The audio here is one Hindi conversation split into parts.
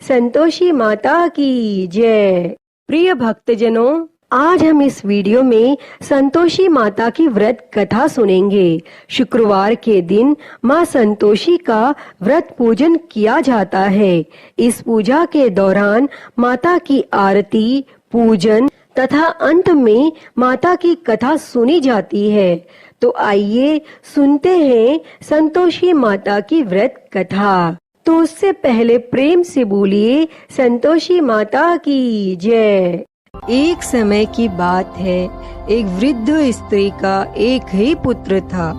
संतोषी माता की जय। प्रिय भक्तजनों, आज हम इस वीडियो में संतोषी माता की व्रत कथा सुनेंगे। शुक्रवार के दिन माँ संतोषी का व्रत पूजन किया जाता है। इस पूजा के दौरान माता की आरती, पूजन तथा अंत में माता की कथा सुनी जाती है। तो आइए सुनते हैं संतोषी माता की व्रत कथा। तो उससे पहले प्रेम से बोलिए संतोषी माता की जय। एक समय की बात है, एक वृद्ध स्त्री का एक ही पुत्र था।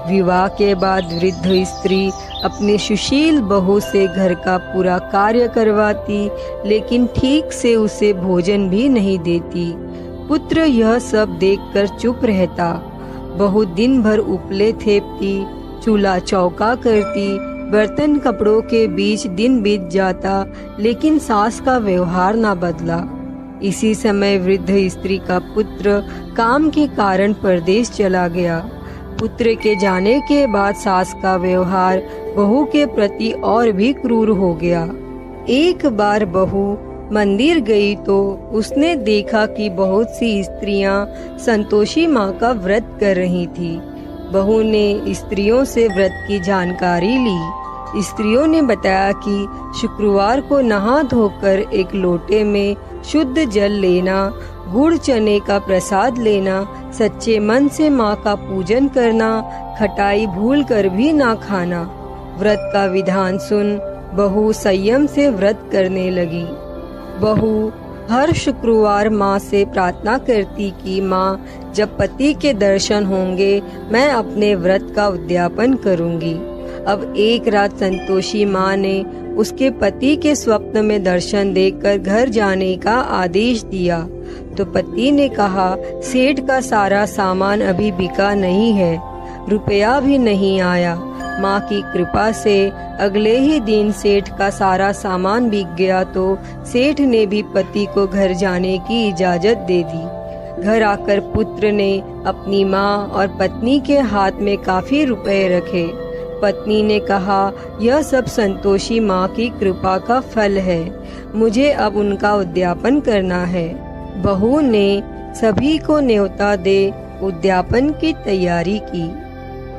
विवाह के बाद वृद्ध स्त्री अपने सुशील बहू से घर का पूरा कार्य करवाती, लेकिन ठीक से उसे भोजन भी नहीं देती। पुत्र यह सब देखकर चुप रहता। बहू दिन भर उपले थेपती, चूल्हा चौका करती, बर्तन कपड़ों के बीच दिन बीत जाता, लेकिन सास का व्यवहार ना बदला। इसी समय वृद्ध स्त्री का पुत्र काम के कारण परदेश चला गया। पुत्र के जाने के बाद सास का व्यवहार बहू के प्रति और भी क्रूर हो गया। एक बार बहू मंदिर गई तो उसने देखा कि बहुत सी स्त्रियां संतोषी माँ का व्रत कर रही थी। बहू ने स्त्रियों से व्रत की जानकारी ली। स्त्रियों ने बताया कि शुक्रवार को नहा धोकर एक लोटे में शुद्ध जल लेना, गुड़ चने का प्रसाद लेना, सच्चे मन से माँ का पूजन करना, खटाई भूल कर भी ना खाना। व्रत का विधान सुन बहू संयम से व्रत करने लगी। बहू हर शुक्रवार माँ से प्रार्थना करती कि माँ, जब पति के दर्शन होंगे मैं अपने व्रत का उद्यापन करूँगी। अब एक रात संतोषी माँ ने उसके पति के स्वप्न में दर्शन देखकर घर जाने का आदेश दिया। तो पति ने कहा, सेठ का सारा सामान अभी बिका नहीं है, रुपया भी नहीं आया। माँ की कृपा से अगले ही दिन सेठ का सारा सामान बिक गया तो सेठ ने भी पति को घर जाने की इजाजत दे दी। घर आकर पुत्र ने अपनी माँ और पत्नी के हाथ में काफी रुपए रखे। पत्नी ने कहा, यह सब संतोषी माँ की कृपा का फल है, मुझे अब उनका उद्यापन करना है। बहू ने सभी को न्योता दे उद्यापन की तैयारी की,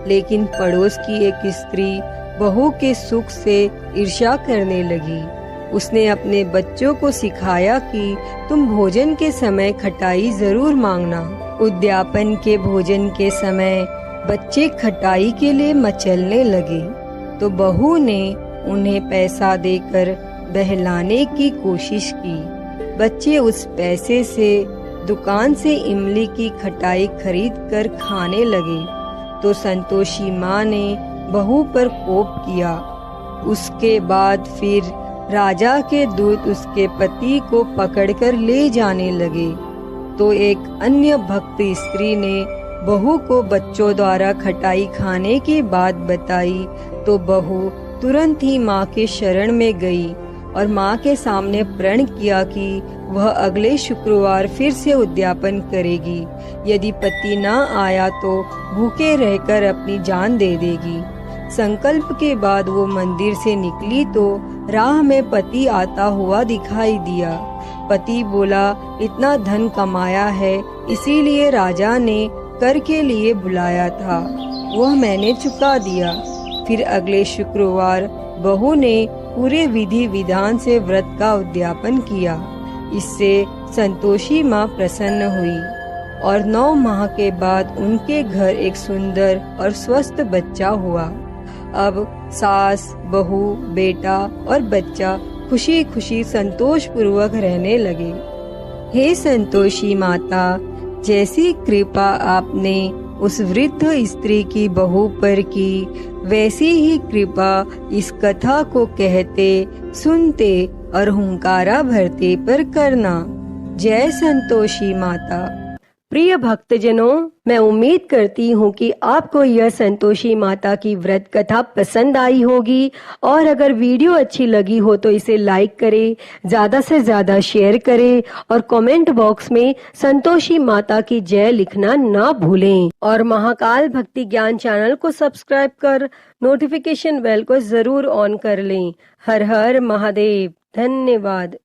लेकिन पड़ोस की एक स्त्री बहू के सुख से ईर्ष्या करने लगी। उसने अपने बच्चों को सिखाया कि तुम भोजन के समय खटाई जरूर मांगना। उद्यापन के भोजन के समय बच्चे खटाई के लिए मचलने लगे तो बहू ने उन्हें पैसा देकर बहलाने की कोशिश की। बच्चे उस पैसे से दुकान से इमली की खटाई खरीद कर खाने लगे तो संतोषी माँ ने बहू पर कोप किया। उसके बाद फिर राजा के दूत उसके पति को पकड़कर ले जाने लगे। तो एक अन्य भक्त स्त्री ने बहू को बच्चों द्वारा खटाई खाने की बात बताई तो बहू तुरंत ही माँ के शरण में गई और माँ के सामने प्रण किया कि वह अगले शुक्रवार फिर से उद्यापन करेगी। यदि पति न आया तो भूखे रहकर अपनी जान दे देगी। संकल्प के बाद वो मंदिर से निकली तो राह में पति आता हुआ दिखाई दिया। पति बोला, इतना धन कमाया है इसीलिए राजा ने कर के लिए बुलाया था, वह मैंने चुका दिया। फिर अगले शुक्रवार बहू ने पूरे विधि विधान से व्रत का उद्यापन किया। इससे संतोषी माँ प्रसन्न हुई और 9 माह के बाद उनके घर एक सुंदर और स्वस्थ बच्चा हुआ। अब सास, बहू, बेटा और बच्चा खुशी खुशी संतोष पूर्वक रहने लगे। हे संतोषी माता, जैसी कृपा आपने उस वृद्ध स्त्री की बहू पर की, वैसी ही कृपा इस कथा को कहते, सुनते और हुंकारा भरते पर करना। जय संतोषी माता। प्रिय भक्तजनों, मैं उम्मीद करती हूँ कि आपको यह संतोषी माता की व्रत कथा पसंद आई होगी और अगर वीडियो अच्छी लगी हो तो इसे लाइक करें, ज्यादा से ज्यादा शेयर करें और कमेंट बॉक्स में संतोषी माता की जय लिखना ना भूलें और महाकाल भक्ति ज्ञान चैनल को सब्सक्राइब कर नोटिफिकेशन बेल को जरूर ऑन कर लें। हर हर महादेव। धन्यवाद।